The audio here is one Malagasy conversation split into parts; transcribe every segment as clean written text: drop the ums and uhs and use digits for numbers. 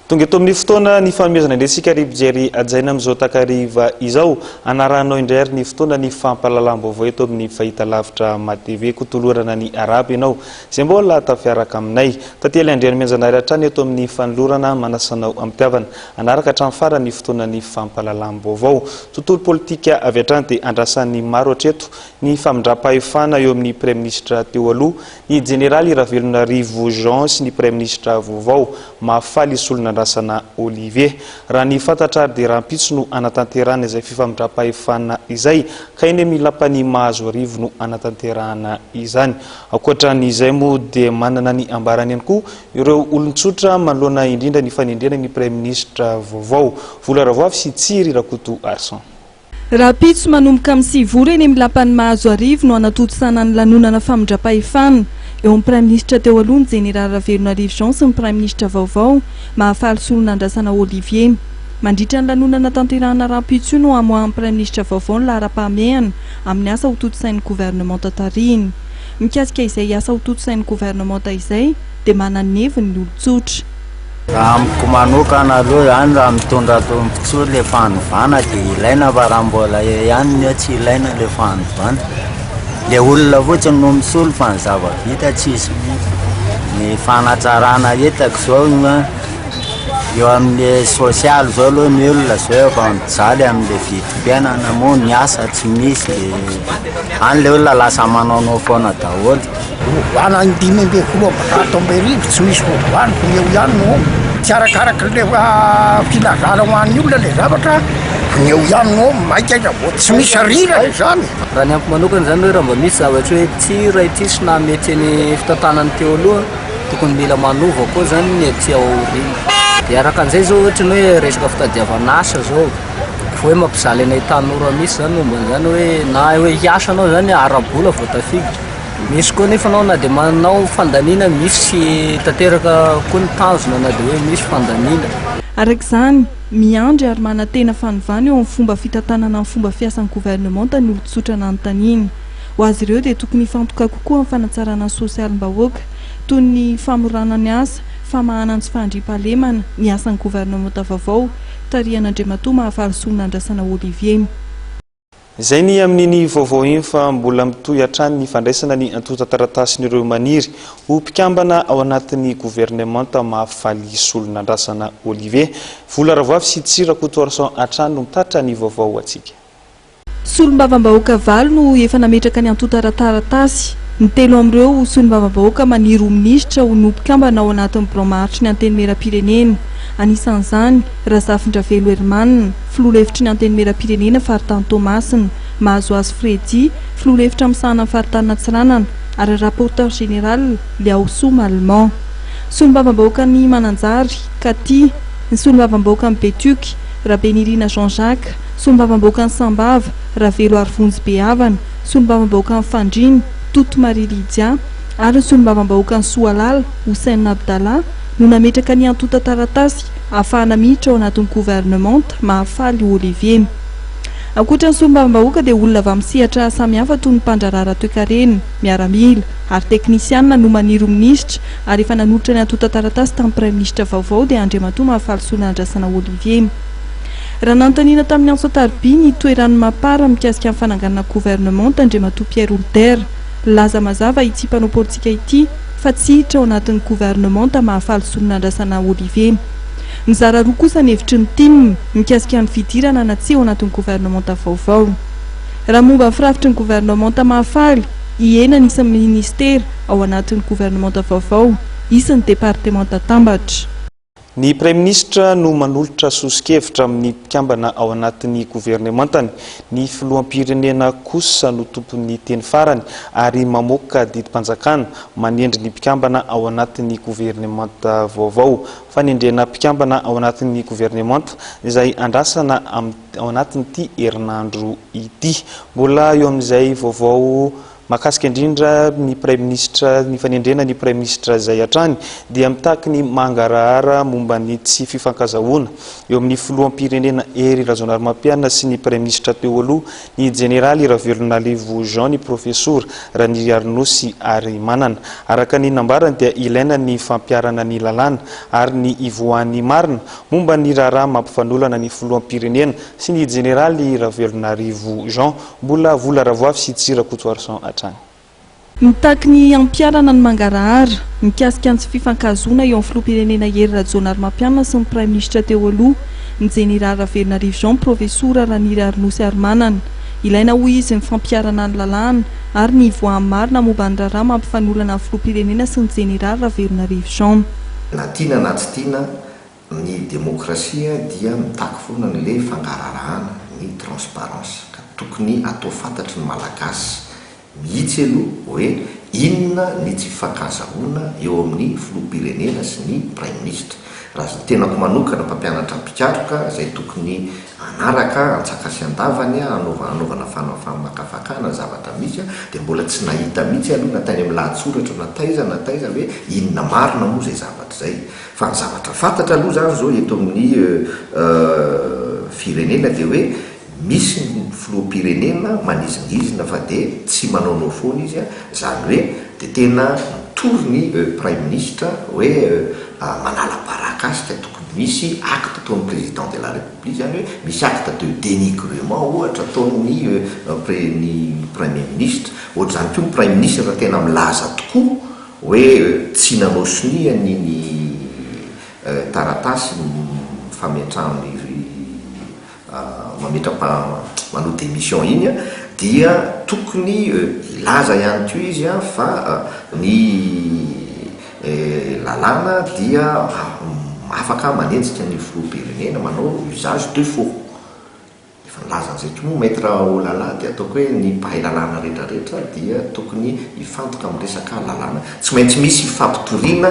Tonga eto amin'ny fotoana ny fanomezana indresika ary mijery ajaina amin'izao takariva izao anaranao indray ary ny fotoana ny fampahalalam-baovao eto amin'ny fahitalavitra matv kotolorana ny araba ianao izay mbola tafiaraka aminay tately andriany menjanary hatrany eto amin'ny fanolorana manasanao amitiavana anaraka hatramin'ny farany ny fotoana ny fampahalalam-baovao tontolo politika avy hatrany dia andrasan'ny maro hatreto ny famindram-pahefana eo amin'ny premier ministre teo aloha ny jeneraly Ravelonarivo Jean sy ny premier ministre vaovao mahafaly solona andrasana Olivier raha ny fantatra dia rahampitso no anatanterahana izay fifamindram-pahefana izay ka eny amin'ny lampany Mahazo Arivo no anatanterahana izany ankoatran'izay moa dia manana ny ambarany ihany koa ireo olon-tsotra manoloana indrindra ny fanindrena ny premier ministre vaovao Vola Ravoavy sy Tsiry Rakoto Arsan. Rahampitso manomboka amin'ny sivy eny amin'ny lampany Mahazo Arivo no anatotosana ny lanonana famindram-pahefana eo amin'ny premier ministre teo aloha ny jeneraly Ravelonarivo Jean sy ny premier ministre vaovao mahafaly solona andrasana Olivier mandritra ny lanonana tanterahana rahampitso no amoahan'ny premier ministre vaovao ny lahara-pahamehana amin'ny asa ho totosain'ny gouvernementa tariny mikasika izay asa ho totosain'ny gouvernementa izay dia mananeviny ny olon-tsotra. Amiko manokana aloha ihany raha mitondra tombotsoa le fanovana dia ilaina fa raha mbola ihany tsy ilaina le fanovana. Le olona fotsiny no misolo fa ny zava-bita tsisy. Ny fanatsarana hitako zao eo amin'ny sosialy zao aloha ny olona zao efa mijaly amin'ny vidim-piainana moa ny asa tsy misy any le olona lasa manao foana daholo. Vana ny 5 barato amberivo tsy misy voaniko eo ihany no tsy arakaraka le filazana ho an'ny olona le zavatra eo ihany no maikaika tsy misy rira izany. Raha ny ampy manokana zany hoe raha mba misy zavatra hoe tsira ity sy na mety ny fitantanany teo aloha tokony mila manova koa zany ny aty aoriana. Dia araka an'izay zao ohatra ny hoe resaka fitadiavana asa zao hoe mampizaly anay tanora misy zany momba zany hoe na hoe hiasa anao zany ara-bola vao tafiditra. Misy koa nefa anao na dia manao fandaniana misy tanteraka koa ny tanjona na dia hoe misy fandaniana. Arak'izany miandry ary manantena fanovana eo amin'ny fomba fitantanana amin'ny fomba fiasan'ny gouvernementa ny olon-tsotra anontaniana. Ho azy ireo dia tokony hifantoka kokoa amin'ny fanatsarana sosialim-bahoaka toy ny famorana ny asa, famahana sy fandriam-pahalemana ny asan'ny gouvernementa vaovao tarihan'Andriamatoa mahafaly solona andrasana Olivier. Izay ny amin'iny vaovao iny fa mbola mitohy hatrany ny fandraisana ny antota taratasin'ireo maniry ho mpikambana ao anatin'ny gouvernementa mahafaly solona andrasana Olivier. Vola Ravoavy sy Tsiry Rakoto Arsan hatrany no mitaritra ny vaovao atsika. Solom-bavambahoaka valo no efa nametraka ny antota taratasy. Ny telo amin'ireo solom-bavambahoaka maniry ho minisitra ho no mpikambana ao anatin'ny bromaritry ny anteny meram-pirenena. Anisan'izany Razafindravelo Hermanina, filoha-hevitry ny anteny meram-pirenena faritany Tomasina, Mahazoazy Fredy, filoha-hevitra misahana amin'ny faritany Natsiranana ary rapporteur général Liaoso Malman. Solom-bavambahoaka ny Mananjary, Katy, ny solom-bavambahoaka ny Betuky, Rabenirina Jean-Jacques, solom-bavambahoaka ny Sambava, Ravelo Arivonjy Behavana, solom-bavambahoaka ny Fandriny, Toto Marie Lydia ary solom-bavambahoaka ny Soalala, Hossein Abdallah no nametraka ny antota taratasy ahafahana miditra ao anatin'ny gouvernementa mahafaly Olivier. Ankoatra ny solom-bavambahoaka dia olona avy amin'ny sehatra samihafa toy ny mpandrarara toe-karena, miaramila ary teknisianina no maniry ho minisitra ary efa nanolotra ny antota taratasy tamin'ny premier ministre vaovao dia Andriamatoa mahafaly solona andrasana Olivier. Raha nanontaniana tamin'ny Anso Tarby ny toerany mapara mikasika amin'ny fananganana gouvernementa Andriamatoa Pierre Older laza mazava ity mpanao politika ity fa tsy hiditra ao anatin'ny gouvernementa mahafaly solona andrasana Olivier. Mizara roa kosa ny hevitry ny timiny mikasika ny fidirana na tsy ao anatin'ny gouvernementa vaovao. Raha momba ny firafitry ny gouvernementa mahafaly ihena ny isan'ny ministera ao anatin'ny gouvernementa vaovao isan'ny departementa tambatra. Ny premier ministre no manolotra sosikevitra amin'ny mpikambana ao anatin'ny gouvernementany. Ny filoham-pirenena kosa no tompon'ny teny farany ary mamoaka didim-panjakana manendry ny mpikambana ao anatin'ny gouvernementa vaovao. Fanendrena mpikambana ao anatin'ny gouvernementa izay andrasana ao anatin'ity herinandro ity. Mbola eo amin'izay vaovao mahakasika indrindra ny Premier ministre ny fanendrena ny Premier ministre zay hatrany dia mitaky ny mangarahara momba ny tsy fifankazahoana eo amin'ny filoham-pirenena Hery Rajaonarimampianina sy ny Premier ministre teo aloha ny Jeneraly Ravelonarivo Jean ny professeur Ranirarino sy Ary Manana. Araka ny nambarany dia ilaina ny fampiarana ny lalàna ary ny ivoan'ny marina momba ny raharaha mampifanolana ny filoham-pirenena sy ny Jeneraly Ravelonarivo Jean mbola vola ravoafy sy Tsirakotoarsan hatrany. Mitaky ny ampiarana ny mangarahara mikasika ny tsy fifankahazoana eo amin'ny filoham-pirenena Hery Rajaonarimampianina sy ny Prime Ministre teo aloha ny Jeneraly Ravelonarivo Jean professeur Ranirarino sy Ary Manana. Ilaina hoy izy ny fampiarana ny lalàna ary ny ivoan'ny marina momba ny raharaha mampifanolana ny filoham-pirenena sy ny Jeneraly Ravelonarivo Jean. Na tiana na tsy tiana ny demokrasia dia mitaky foana n'le fangarahana ny transparence ka tokony atao fantatry ny malagasy mihitsy aloha hoe inona ny tsy fifankazahoana eo amin'ny filoham-pirenena sy ny Prime Ministre. Raha tenako manokana mpampianatra mpikaroka zay tokony anaraka antsaka sy andavany anaovana famakafakana zavatra misy dia mbola tsy nahita mihitsy aloha natany amin'ny lahatsoratra nataiza hoe inona marina moa zay zavatra zay fa ny zavatra fantatra aloha zany zao eto amin'ny firenena dia hoe misy ny filoham-pirenena manizingizina fa dia tsy manaonao foana izy zany hoe dia tena mitory ny Prime Ministre hoe manala baraka azy ka tokony misy acte ataon'ny président de la République zany hoe misy acte de dénigrement ohatra ataon'ny Premier Ministre ohatra zany koa ny Prime Ministre raha tena milaza tokoa hoe tsy nanao siniany ny taratasy fametrahany manao démission iny dia tokony ilaza ihany koa izy fa ny lalàna dia afaka manenjika ny filoham-pirenena manao usage de faux. Efa nilazan'izay koa maître Olala dia ataoko hoe ny mpahay lalàna rehetrarehetra dia tokony hifantoka amin'ny resaka lalàna. Tsy maintsy misy fampitoriana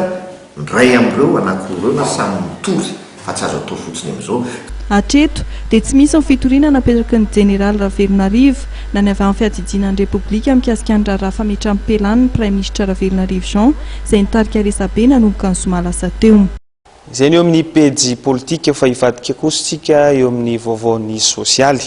ndray amin'ireo anankiroa samy mitory fa tsy azo atao fotsiny amin'izao. Hatreto dia tsy misy ny fitoriana napetraka ny Jeneraly Ravelonarivo na ny avy amin'ny fiadidinan'ny Repoblika mikasika ny raharaha fametrahan'ny Prime Ministre Ravelonarivo Jean izay nitarika resabe nanomboka ny zoma lasa teo. Izay eo amin'ny pejy politika fa hivadika kosa eo amin'ny vaovaony sosialy.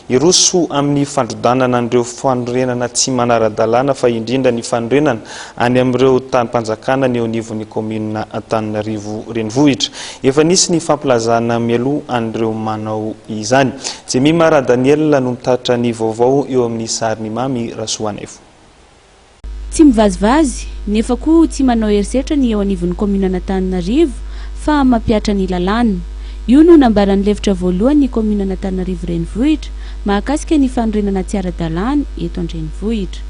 Iroso amin'ny fandrodanana an'ireo fanorenana tsy manara-dalàna fa indrindra ny fanorenana any amin'ireo tanim-panjakana eo anivon'ny commune Antananarivo renivohitra. Efa nisy ny fampilazana mialoha an'ireo manao izany. Jemima Daniel no mitatra ny vaovao eo amin'ny sariny mamy Rasoanefo. Tsy mivazivazy nefa koa tsy manao erisetra ny eo anivon'ny commune Antananarivo fa mampiatra ny lalàna. Io no nambaran'ny lefitra voalohany ny commune Antananarivo renivohitra mahakasika ny fanorenana tsy ara-dalàna eto an-drenivohitra.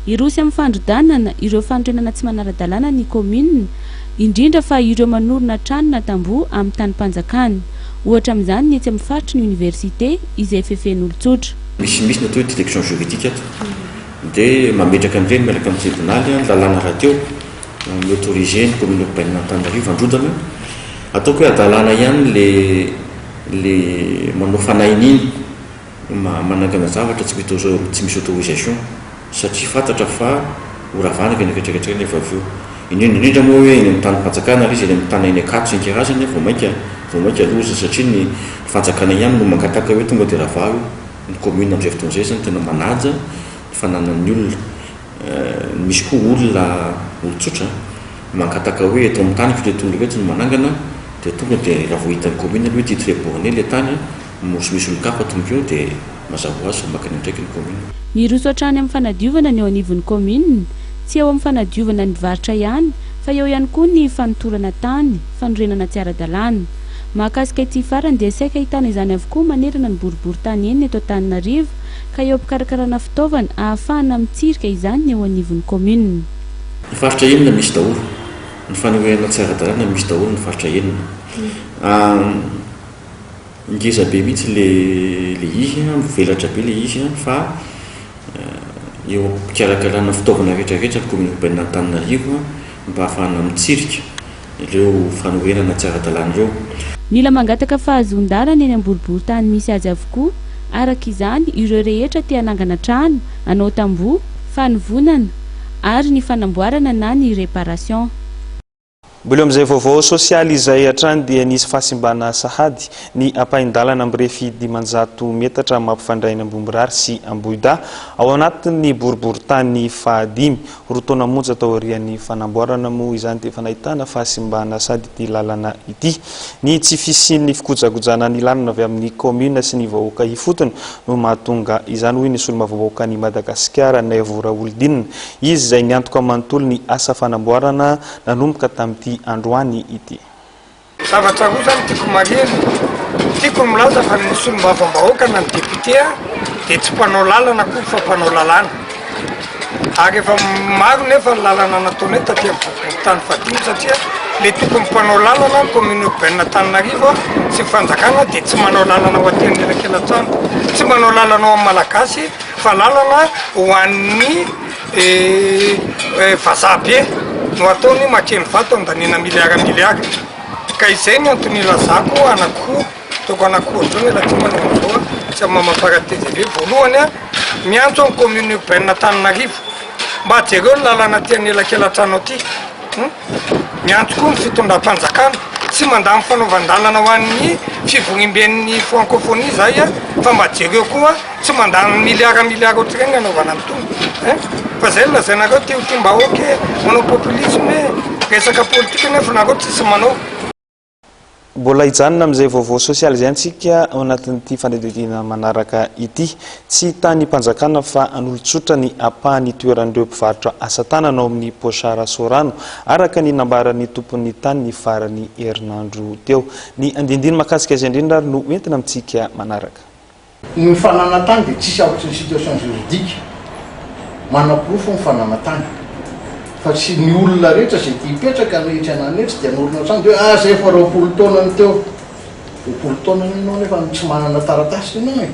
Irosy amin'ny fandrodanana ireo fanorenana tsy manara-dalàna ny commune indrindra fa ireo manorina trano na tamboho amin'ny tanim-panjakana. Ohatra amin'izany ny etsy amin'ny faritry ny université izay fefen'olon-tsotra. Misy natao direction juridique ato dia mametraka an'ireny miaraka amin'ny tribunaly lalàna raha teo mi-autorisé ny commune urbaine Antananarivo androdana ataoko hoe adalàna ihany le manao fanainy iny manangana zavatra tsy misy autorisation satria fantatra fa oravanaka ny ketreketreka nefa avy eo indrindra moa hoe eny amin'ny tanim-panjakana izy eny amin'ny tany eny akato sy nkarazany vao mainka loza satria ny fanjakana ihany no mangataka hoe tonga dia raha ny commune amin'izay fotoan'izay zany tena manaja ny fananan'ny olona. Misy koa olona olon-tsotra mangataka hoe eto amin'ny tany fitetolona hoe tsy no manangana dia tonga dia raha vao hitan'ny commune hoe titre borné le tany misy olon-kafa tonga eo dia mazava azy makany andraiky ny commune. Miroso hatrany amin'ny fanadiovana ny eo anivon'ny commune tsy eo amin'ny fanadiovana ny varotra ihany fa eo ihany koa ny fanotorana tany fanorenana tsy ara-dalàna. Mahakasika ity farany dia saika ahitana izany avokoa manerana ny boribory tany eny eto Antananarivo ka eo am-pikarakarana fitaovana ahafahana mitsirika izany ny eo anivon'ny commune. Ny faritra enina misy daholo ny fanorenana tsy ara-dalàna misy daholo ny faritra enina. Ngeza be mihitsy le izy mivelatra be le izy fa eo am-pikarakarana fitaovana rehetrarehetra ny commune urbaine Antananarivo mba ahafahana mitsirika ireo fanorenana tsy ara-dalàna ireo. Mila mangataka fahazon-darana eny am-boribory tany misy azy avokoa. Araka izany ireo rehetra te hanangana trano, hanao tamboho, fanovonana ary ny fanamboarana na ny réparation. Mbola amin'izay vaovao sosialy izay hatrany dia nisy fahasimbana sahady ny ampahin-dalana amin'ny refy 500 metatra mampifandraina Ambomberary sy Ambohida ao anatin'ny boriboritany fahadimy roa taona monja tao aorian'ny fanamboarana moa izany dia efa nahitana fahasimbana sady ity lalana ity. Ny tsy fisian'ny fikojakojana ny lalana avy amin'ny commune sy ny vahoaka ifotony no mahatonga izany hoy ny solomavavahoaka ny Madagasikara Naivo Raoldinina. Izy izay niantoka manontolo ny asa fanamboarana nanomboka tamin'ity androany ity. Zavatra roa zany tiako mareny, tiako milaza fa ny solombavam-bahoaka na ny député dia tsy mpanao lalana koa fa mpanao lalàna. Ary efa maro nefa ny lalana nataony hoe taty amin'ny tany fadimy satria le tokony mpanao lalana commune urbaine Antananarivo sy fanjakana dia tsy manao lalana ho ateny elakelan-trano, tsy manao lalana ho amin'ny malagasy fa lalana ho an'ny vazaha be no ataony makeny vato andanina miliara ka izay ny antony ilazako anakoho toko anakoho zao ny laty manao an'izao tsy amin'ny mamaparatezy voalohany miantso amin'ny commune urbaine Antananarivo mba jereo ny lalana teny elakelan-trano aty miantso koa ny fitondram-panjakana tsy mandamy fanaovan-dalana ho an'ny fivorimben'ny francophonie zay fa mba jereo koa tsy mandany miliara ohatr'ireny anaovana amin'ny fa zay lazainareo ty mba oke manao populisme resaka politika nefa nareo tsisy manao. Mbola hijanona amin'izay vaovao sosialy izay antsika ao anatin'ity fanadidina manaraka ity. Tsy tany mpanjakana fa an'olon-tsotra ny apahan'ny toeran'ireo mpivarotra asa tanana ao amin'ny Pochara Sorano araka ny nambaran'ny tompon'ny tany ny farany herinandro teo. Ny andindiny makasika azy indrindra no entina amintsika manaraka. Ny fanana tany dia tsisy avotry ny situation juridika manam-porofo ny fanana tany fa tsy ny olona rehetra zay ty hipetraka rehetra nanetra dia norona trano dia zay fa 20 taona ny teo 20 taona ninao nefa tsy manana taratasy ianao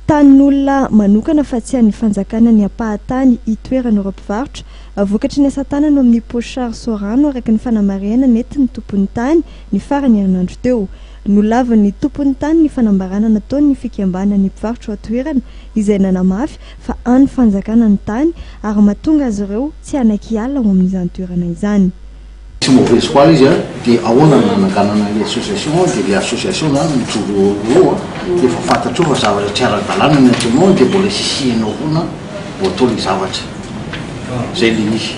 tanin'olona manokana fa tsy an'ny fanjakana ny ampahatany itoerana ireo mpivarotra vokatry ny asa tanana amin'ny Pochara Sorano araka ny fanamariana nety ny tompon'ny tany ny farany herinandro teo. Nolavan'ny tompon'ny tany ny fanambarana nataony ny fikambana ny mpivarotra atoerana izay nanamafy fa any fanjakana ny tany ary mahatonga azy ireo tsy anaky ala ao amin'izany toerana izany. Tsy mauvaise foi izy dia ahoana nanaganana ny association dia le association zany mijoro eo dia efa fantatro fa zavatra tsy ara-dalàna ny antonao dia mbola sisihinao foana vao atao le zavatra zay le izy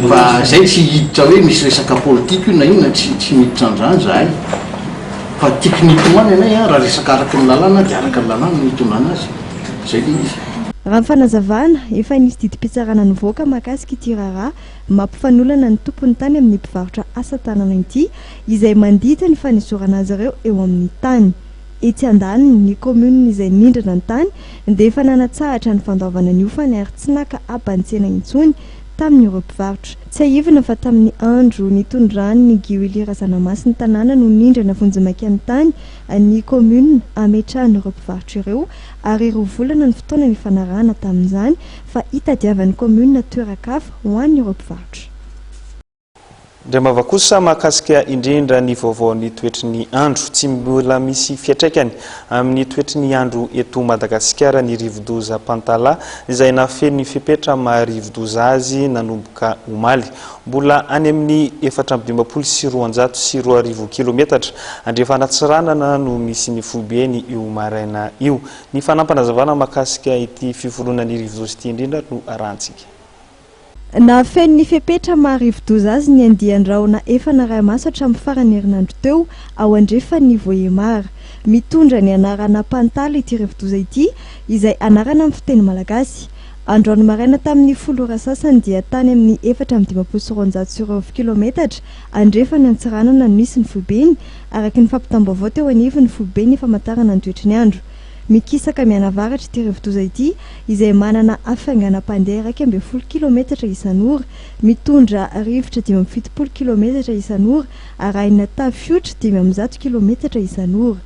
fa zay tsy hiditra hoe misy resaka politika io na inona tsy miditra an'izany zahay fa teknika moany anay raha resaka araka ny lalàna dia araka ny lalàna mitonana azy zay le izy. Raha ny fanazavana efa nisy didim-pitsarana nivoaka mahakasika ity raharaha mampifanolana ny tompon'ny tany amin'ny mpivarotra asa tanana ity izay mandita ny fanesorana azy ireo eo amin'ny tany. Etsy andaniny ny commune izay nindrana ny tany dia efa nanatsahatra ny fandaovana ny ofany ary tsy naka ampantsena intsony tamin'ireo mpivarotra. Tsy ahivana fa tamin'ny andro nitondrany ny Giwili Razanamasina tanàna no nindrana vonjimaiky amin'ny tany ny commune ametrahany ireo mpivarotra ireo ary ireo volana ny fotoana ny fanarahana tamin'izany fa hitadiavan'ny commune toeran-kafa ho an'ireo mpivarotra. Ndray mava kosa mahakasika indrindra ny vaovaon'ny toetry ny andro tsy mbola misy fiatraikany amin'ny toetry ny andro eto Madagasikara ny rivodoza Pantala izay nafeno ny fepetra maharivodoza azy nanomboka omaly mbola any amin'ny 420 sy 400 sy 200 kilometatra andrefana tsiranana no misy ny fobeny io maraina io. Ny fanampanazavana mahakasika ity fiforoana ny rivodoza ity indrindra no arantsika. Na feno ny fepetra maharivodoza azy ny andian-drahona efa naray maso hatramin'ny farany herinandro teo ao andrefa ny Vohemara. Mitondra ny anarana Pantala ity rivodoza ity izay anarana amin'ny fiteny malagasy. Androany maraina tamin'ny 10 ora sasany dia tany amin'ny 420 kilometatra andrefa ny antsiranana no nisy ny fobeny araka ny fampitam-baovao teo anivy ny fobeny famantarana ny toetry ny andro. Mikisaka mianavaratra ity rivodoza ity izay manana afaingana mpandeha 12 kilometatra isan'ora, mitondra rivotra 70 kilometatra isan'ora, arahina tafiotra 10 kilometatra isan'ora.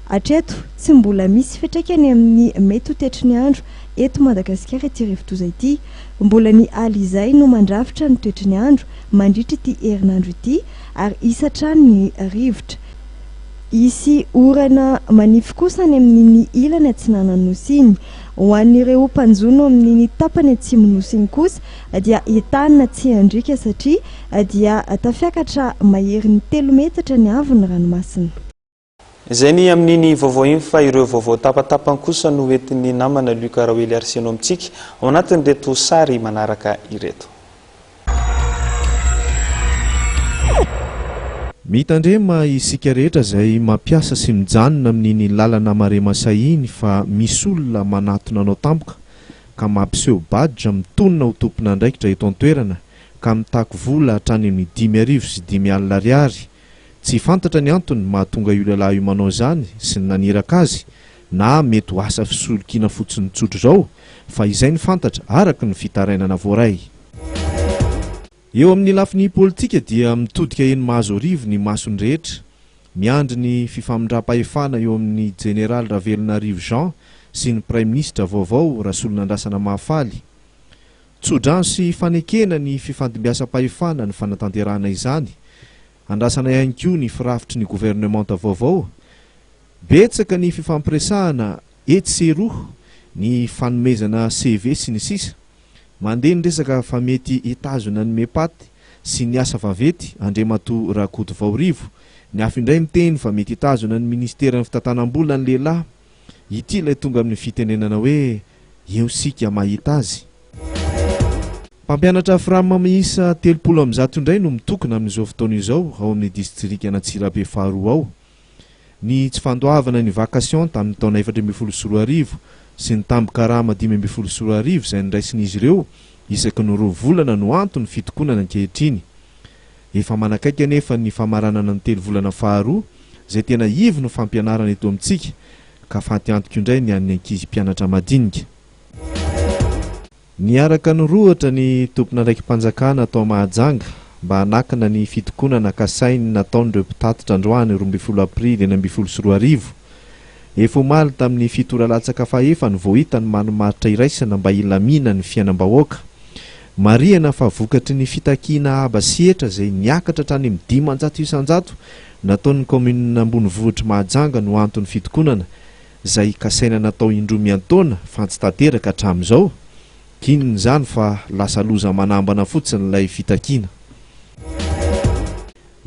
Hatreto tsy mbola misy fiantraikany amin'ny mety ho toetry ny andro eto Madagasikara ity rivodoza ity. Mbola ny aly izay no mandrafitra ny toetry ny andro mandritra ity herinandro ity ary isatrany ny rivotra. isy orana manify kosa any amin'iny ilany atsinana nosy iny. Ho an'ireo mpanjono amin'iny tapany atsimo nosy iny kosa dia hitanina tsy andrika satria dia tafiakatra maherin'ny 3 metatra ny avy ny ranomasina. Izay ny amin'iny vaovao iny fa ireo vaovao tapatapany kosa no entin'ny namana Luka Rawely Arseno amintsika ao anatin'ireto sary manaraka ireto. Mitandrema isika rehetra izay mampiasa sy mijanona amin'iny lalana marema sahiny fa misy olona manatona anao tampoka ka mampiseho baditra mitonona ho tompona andraikitra eto an-toerana ka mitako vola hatrany amin'ny 5,000 sy 5,000 ariary. Tsy fantatra ny antony mahatonga io lehilahy io manao izany sy ny naniraka azy na mety ho asa fisolokiana fotsiny tsotro zao fa izay ny fantatra araka ny fitarainana voaray. Eo amin'ny lafiny politika dia mitodika eny mahazo arivo ny masony rehetra. Miandry ny fifamindram-pahefana eo amin'ny Général Ravelonarivo Jean sy ny Prime Ministre vaovao Rasolonandrasana Mahafaly. Tsodrano sy fanekena ny fifandimbiasam-pahefana ny fanatanterahana izany. Andrasana ihany koa ny firafitry ny gouvernemanta vaovao. Betsaka ny fifampiresahana etseroa ny fanomezana CV sy ny sisa. Mandeha ny resaka fa mety hitazona ny mepaty sy ny asa vavety Andriamatoa Rakoto Vaorivo. Ny hafa indray miteny fa mety hitazona ny ministeran'ny fitantanam-bola ny lehilahy. Ity ilay tonga amin'ny fitenenana hoe eo sika mahita azy. Mpampianatra Frama miisa 30 indray no mitokona amin'izao fotoana izao ao amin'ny distrika Antsirabe faharoa ao. Ny tsy fandoavana ny vakasion tamin'ny taona 2014 sy ny tambo-karama 2014 izay niraisin'izy ireo isaky ny 2 volana no antony fitokonana ankehitriny. Efa manakaiky anefa ny famaranana ny 3 volana faharoa izay tena ivy no fampianarana eto amintsika ka fantiantoko indray ny an'ny ankizy mpianatra madinika. Niaraka ny rohatra ny tompona raiky mpanjakana atao Mahajanga mba hanakana ny fitokonana kasainy nataon'ireo mpitatitra androany 12 aprily 2014. Efa omaly tamin'ny fitoralatsaka fahefany vao hita ny manomaritra iraisana mba ilamina ny fiainam-bahoaka. Mariana fa vokatry ny fitakiana aba sietra izay niakatra hatrany amin'ny 500 isan-jato nataon'ny commune Ambonivohitra Mahajanga no antony fitokonana izay kasaina natao indroa miantaona fa tsy tanteraka hatramin'izao. Kininy izany fa lasa loza manambana fotsiny ilay fitakiana.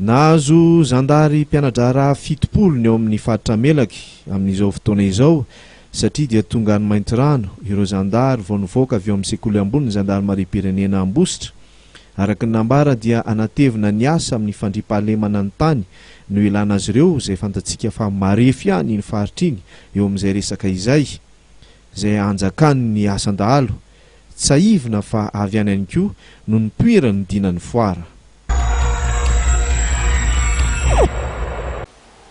Nahazo zandary mpianadrara 7 ny eo amin'ny faritra Melaky amin'izao fotoana izao satria dia tonga ny mainty rano ireo zandary vao nivoaka avy eo amin'ny sekoly ambony ny zandary Marim-pirenena Ambositra. Araka ny nambara dia anatevina ny asa amin'ny fandriampahalemana ny tany no ilana azy ireo izay fantatsika fa marefy ihany ny faritra iny eo amin'izay resaka izay anjakany ny asan-dahalo. Tsaivina fa avy any ihany koa no nipoirany dinany foara.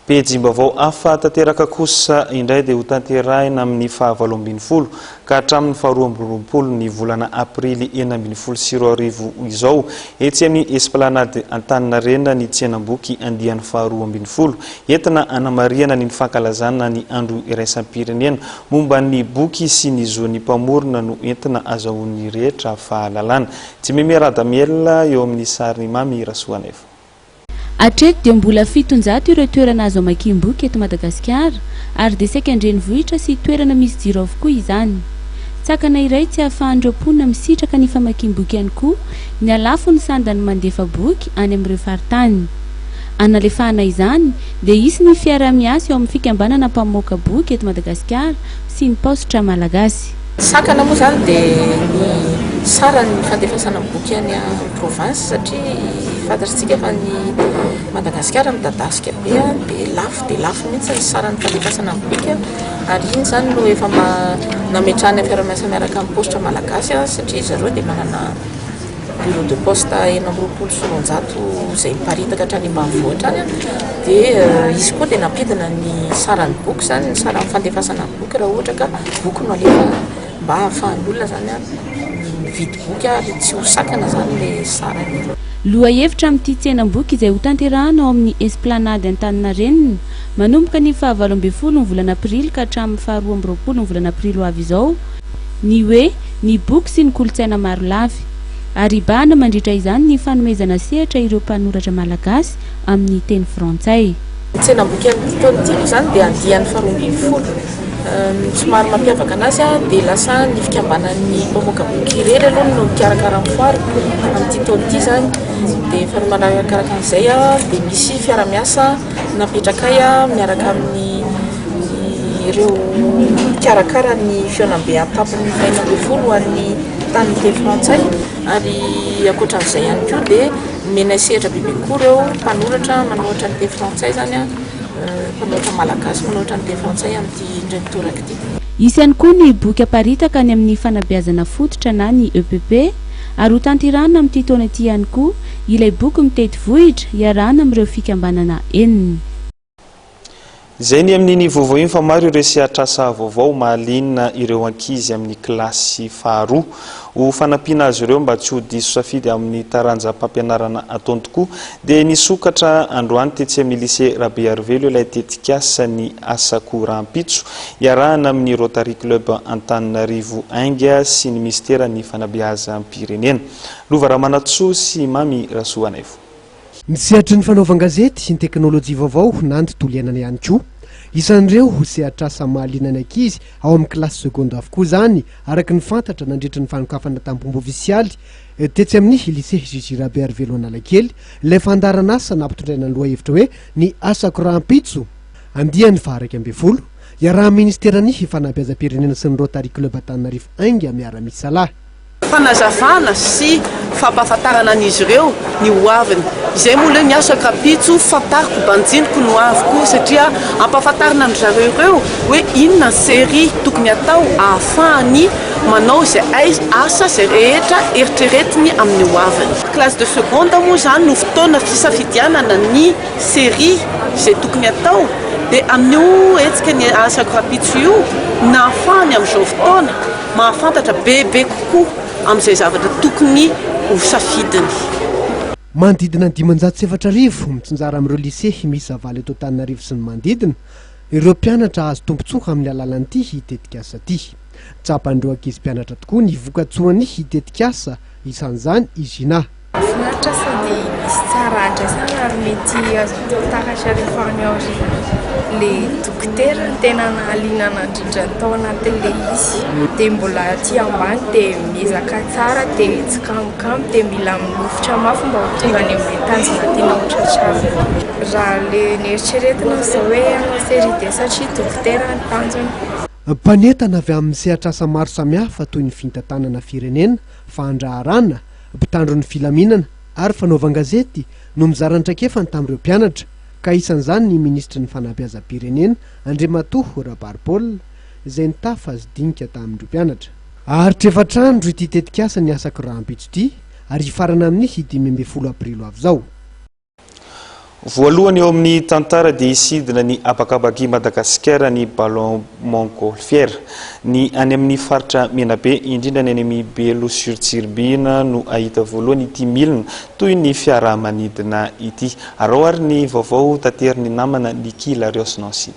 Pejim-baovao hafa tanteraka kosa indray dia ho tanterahina amin'ny 27 ka hatramin'ny 12 ny volana aprily 2014 izao etsy amin'ny esplanade Antaninarenina ny tsenam-boky andiany 12 entina anamariana ny fankalazana ny andro iraisam-pirenena momba ny boky sy ny zony mpamorona no entina azahoan'ny rehetra fahalalana. Tsy memerada mielona eo amin'ny sary Mamy Rasoanefa. Atreto dia mbola 700 ireo toerana azo amakiam-boky eto Madagasikara ary dia saika andrenivohitra sy toerana misy jiro avokoa izany. Tsakana iray tsy ahafahan'ireo mponina misitraka ny famakiam-boky ihany koa ny alafo ny sandany mandefa boky any amin'ireo faritany. Analefahana izany dia isy ny fiara-miasa eo amin'ny fikambanana mpamoaka boky eto Madagasikara sy ny paositra malagasy. Sakana moa zany dia ny sara ny fandefasana boky any amin'ny province satria fantatsika fa ny Madagasikara midadasika be dia lafo mihitsy ny sara ny fandefasana boky ary iny zany no efa nametrahany fiara-miasa miaraka amin'ny paositra malagasy satria zareo dia manana bureau de poste 900 izay miparitaka hatrany ambanivohitra any dia izy koa dia nampidina ny saran'ny boky zany ny sara ny fandefasana boky raha ohatra ka boky no alefa mba hahafahan'olona zany mividy boky ary tsy ho sakana zany le sarany. Loha hevitra amin'ity tsenam-boky izay ho tanterahana ao amin'ny esplanade Antaninarenina manomboka ny 27 ny volana aprily ka hatramin'ny 12 ny volana aprily ho avy izao ny hoe ny boky sy ny kolontsaina maro lavy ary ibahana mandritra izany ny fanomezana sehatra ireo mpanoratra malagasy amin'ny teny frantsay. tsenam-boky amin'ny taonitiny zany dia andian'ny faharoambin'ny folo. Somary mampiavaka anazy dia lasa ny fikambanan'ny mpamoaka boky irery aloha no mikarakara amin'ny foary amin'ity taona ity zany. Dia fa manarakaraka an'izay dia misy fiara-miasa napetraka miaraka amin'ny ireo mikarakara ny fiaonam-be tampony 20 ho an'ny tany teny frantsay. Ary ankoatran'izay ihany koa dia mena sehatra bebe koa ireo mpanoratra manoatra ny teny frantsay zany mpanoratra malagasy manoatra ny teny frantsay amin'ity indray toraka ity. Isy ihany koa ny boky aparitaka any amin'ny fanabeazana fototra na ny EPP ary ho tanterahana amin'ity taona ity ihany koa ilay boky mitety vohitra iarahana amin'ireo fikambanana enina. Izay ny amin'iny vaovao iny fa maro ireo sehatrasa vaovao mahalinina ireo ankizy amin'ny kilasy faharoa ho fanampiana azy ireo mba tsy ho diso safidy amin'ny taranjam-pampianarana ataony tokoa dia nisokatra androany tetsy amin'ny lycée Rabe Arvelo ilay tetikasa ny Asako Rampitso iarahana amin'ny Rotary Club Antananarivo Ainga sy ny ministera ny fanabeazam-pirenena. Lova Ramanatsoa sy Mami Rasoanaivo. Ny sehatry ny fanaovan-gazety sy ny teknôlôjia vaovao nandy tolianana ihany koa. Isan'ireo ho sehatrasa mahalinana ankizy ao amin'ny kilasy seconde avokoa zany araka ny fantatra nandritra ny fanokafana tambombo ofisialy tetsy amin'ny lycée Juge Rabe Arvelo Analakely ilay fandarana asa nampitondraina ny lohahevitra hoe ny Asako Rampitso andiany fa 12 iaraha ministerany fanabeazam-pirenena sy ny Rotary Club Antananarivo Ainga miara-misalahy. Fanazavana sy fampahafantarana an'izy ireo ny hoaviny. Izay moa ilay ny Asako Rampitso fantariko banjiniko no aviko satria ampahafantarana ny zareo ireo hoe inona série tokony atao ahafahany manao izay asa izay rehetra eritreretiny amin'ny hoaviny. Classe de seconde moa zany no fotoana fisafidianana ny série izay tokony atao dia amin'io etsika ny Asako Rampitso io nahafahany amin'izao fotoana mahafantatra bebe kokoa amin'izay zavatra tokony ho safidiny. Manodidina 570 mitsinjara amin'ireo lycée misy avaly eto Antananarivo sy ny manodidina ireo mpianatra azo tombontsoa amin'ny alalan'ity hitetikasa ity. Tsapan'ireo ankizy mpianatra tokoa ny vokatsoany hitetikasa isan'izany Izina. Finaritra sady misy tsara andraisana ary mety azo taratra rehefa any le dokotera tena nahalinana indrindra tao anatin'ilay izy dia mbola aty ambany dia miezaka tsara dia tsy kamokamo dia mila milofotra mafy mba ho tonga any amin'ny tanjona tena otratrarina. Raha le nieritreretina izao hoe hanao série dia satria dokotera ny tanjona. Mpanetana avy amin'ny sehatrasa maro samihafa toy ny fintantanana firenena, fandraharana, mpitandro ny filaminana ary fanaovan-gazety no mizara antraikefany tamin'ireo mpianatra ka isan'izany ny ministra ny fanabeazam-pirenena Andriamatoa Rabaripôl izay nitafa azy dinika tamin'ireo mpianatra. Ary trefatrandro ity tetikasa ny Asako Rampitso ity ary hifarana amin'ny 12 aprilo avy izao. Voalohany eo amin'ny tantara dia isidina ny abakabaky Madagasikara ny ballon montgolfière ny any amin'ny faritra Menabe indrindra ny any amin'ny Belo sur Tsirbina no ahita voalohany ity milina toy ny fiara manidina ity. Ary ny vaovao tateriny namana Nikila Riosnancy.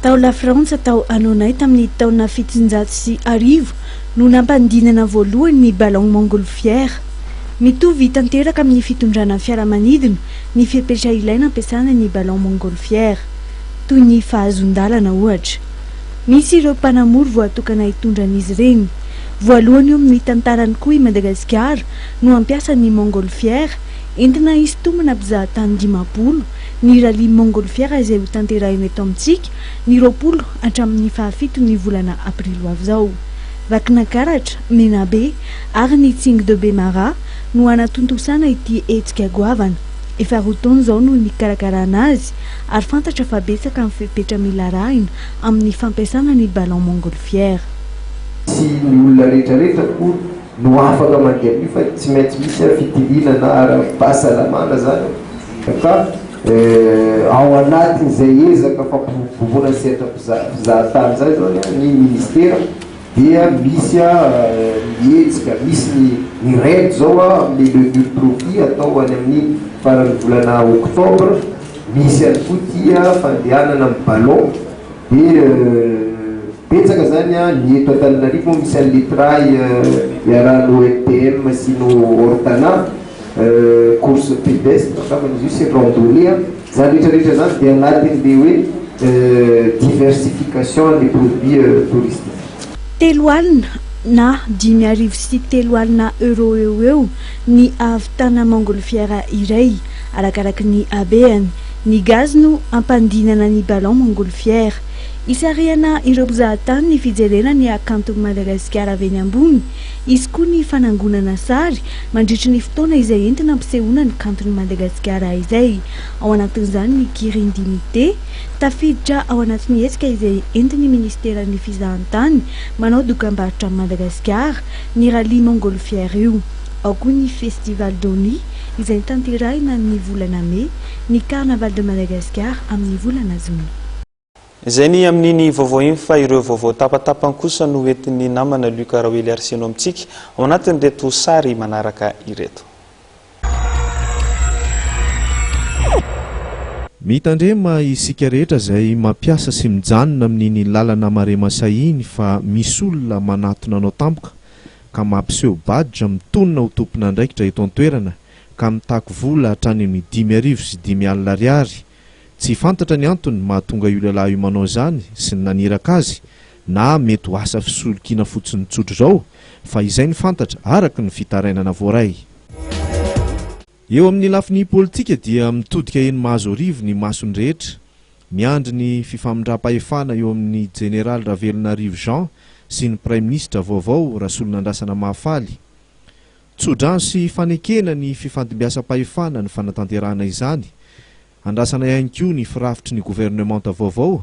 Tao la Frantsa tao anonay tamin'ny taona 710 no nampandinana voalohany ny ballon montgolfière. Mitovy tanteraka amin'ny fitondrana fiaramanidina ny fepetra ilaina ampiasana ny ballon montgolfière toy ny fahazon-dalana ohatra. Misy ireo mpanamory voatokana hitondran'izy ireny. Voalohany eo amin'ny tantarany koa i Madagasikara no ampiasa ny montgolfière entina hisintomana mpizahatany 50 ny rally montgolfière izay ho tanterahina eto amintsika ny 20 hatramin'ny 7 ny volana aprilo avy izao. Vakinakaratra, Menabe ary ny Tsing de Bemara no anatontosana ity hetsika goavana. Efa roa taona izao no nikarakarana azy ary fantatra fa betsaka amin'ny fepetra mila rahina amin'ny fampiasana ny ballon montgolfière. Sy ny olona rehetrarehetra koa no afaka mandeha amin'io fa tsy maintsy misy fitilinana ara-pahasalamana zany ka ao anatin'izay ezaka fampivovona sehatra mpizahatany zay zao ny ministera dia misy mietsika misy ny règle zao amin'ny levure profit atao any amin'ny farany volana octobre misy any koa tia fandehanana amin'ny ballon dia betsaka zany ny eto Antananarivo misy any letray iarahano ETM sy no Ortana course pédestre fa izy io c'est randonnée zany rehetrarehetra zany dia anatin'le hoe diversification des produits touristiques. Telo alina na 5,3 euro eo ny ahavitana montgolfière iray arakaraky ny habeany. Ny gaz no ampandinana ny ballon montgolfière. Isarihana ireo mpizahatany ny fijerena ny akanto Madagasikara avy eny ambony. Izy koa ny fanangonana sary mandritry ny fotoana izay entina ampisehoana ny kantony Madagasikara izay. Ao anatin'izany ny kirindimité tafiditra ao anatin'ny hetsika izay entin'ny ministeran'ny fizahantany manao dokam-barotra Madagasikara ny rallye montgolfière io. Ao koa ny festival d'Oni izay tanterahina amin'ny volana Mai, ny carnaval de Madagasikara amin'ny volana Juin. Izay ny amin'iny vaovao iny fa ireo vaovao tapatapany kosa no entin'ny namana Luka Rawely arseno amintsika ao anatin'ireto sary manaraka ireto. Mitandrema isika rehetra izay mampiasa sy mijanona amin'iny lalana marema sahiny fa misy olona manatona anao tampoka ka mampiseho badra mitonona ho tompona andraikitra eto an-toerana ka mitako vola hatrany amin'ny 5,000 sy 5,000 ariary. Tsy fantatra ny antony mahatonga io lehilahy io manao zany sy ny naniraka azy na mety ho asa fisolokina fotsiny tsotro zao fa izay ny fantatra araky ny fitarainana voaray. Eo amin'ny lafiny politika dia mitodika eny mahazo arivo ny masony rehetra. Miandry ny fifamindram-pahefana eo amin'ny Général Ravelonarivo Jean sy ny Prime Ministre vaovao Rasolonandrasana Mahafaly. Tsodrano sy fanekena ny fifandimbiasam-pahefana ny fanatanterahana izany. Andrasana ihany koa ny firafitry ny gouvernemanta vaovao.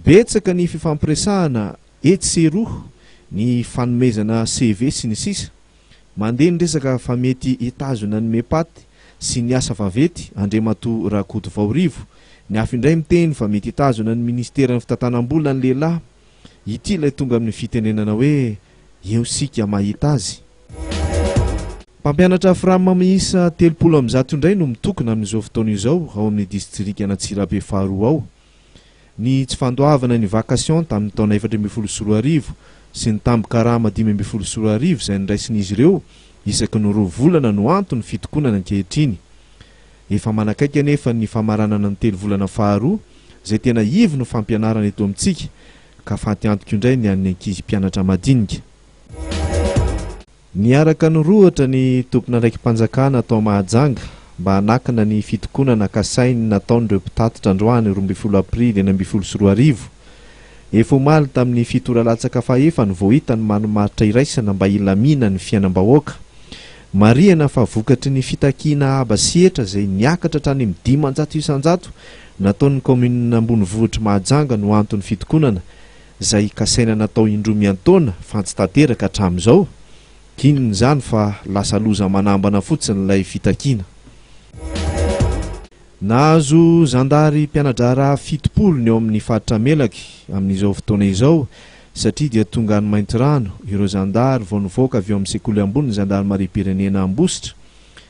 Betsaka ny fifampiresahana etseroa ny fanomezana CV sy ny sisa. Mandeha ny resaka fa mety etazona ny mepaty sy ny asa vavety Andriamatoa Rakoto Vaorivo. Ny hafa indray miteny fa mety etazona ny ministera ny fitantanam-bola ny lehilahy. Ity ilay tonga amin'ny fitenenana hoe eo sika mahita azy. Mpampianatra Frama miisa 300 indray no mitokona amin'izao fotoana izao ao amin'ny distrika Antsirabe faharoa ao. Ny tsy fandoavana ny vakasion tamin'ny taona 2014 sy ny tambo-karama 2014 izay niraisin'izy ireo isaky ny 2 volana no antony fitokonana ankehitriny. Efa manakaiky anefa ny famaranana ny 3 volana faharoa izay tena ivy no fampianarana eto amintsika ka fantiantoko indray ny an'ny ankizy mpianatra madinika. Niaraka nirohatra ny tompona raiky mpanjakana atao Mahajanga mba hanakana ny fitokonana kasainy nataon'ireo mpitatitra androany 12 aprily 2014. Efa omaly tamin'ny fitoralatsaka fahefany vao hita ny manomaritra iraisana mba ilamina ny fiainam-bahoaka. Marihana fa vokatry ny fitakiana aba sietra izay niakatra hatrany amin'ny 500 isan-jato nataon'ny komina ambonivohitra Mahajanga no antony fitokonana izay kasaina natao indromian-taona fa tsy tanteraka hatramin'izao. Kinony zany fa lasa loza manambana fotsiny ilay fitakiana. Nahazo zandary mpianadrara 7 ny eo amin'ny faritra Melaky amin'izao fotoana izao satria dia tonga ny mainty rano ireo zandary vao nivoaka avy eo amin'ny sekoly ambony zandary Marim-pirenena Ambositra.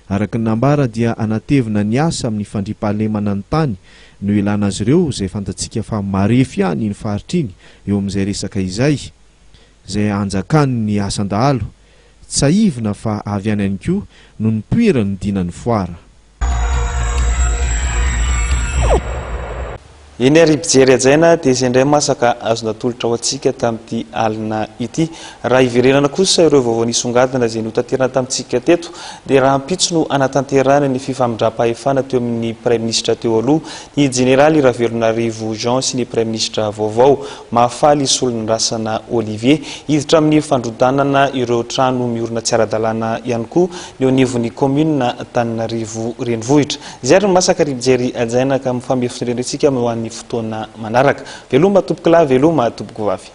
Araka ny nambara dia anatevina ny asa amin'ny fandriampahalemana ny tany no ilana azy ireo izay fantatsika fa marefy ihany ny faritra iny eo amin'izay resaka izay anjakany ny asan-dahalo. Tsaivina fa avy any koa no nipoira ny dinan'ny foara. Eny ary mpijery ajaina dia izay indray masaka azona tolotra ho antsika tamin'ity alina ity. Raha iverenana kosa ireo vaovao nisongadina izay notanterana tamintsika teto dia raha ampitso no anatanterana ny fifamindram-pahefana teo amin'ny Prime Ministre teo aloha ny Général Ravelonarivo Jean sy ny Prime Ministre vaovao Mahafaly Solonandrasana Olivier hiditra amin'ny fandrodanana ireo trano miorina tsy ara-dalàna ihany koa ny anivon'ny commune Antananarivo renivohitra. Izay ary masaka ry mpijery ajaina ka mifamefotrendratsika ho an'ny fotoana manaraka. Veloma tompoko lahy, veloma tompoko vavy.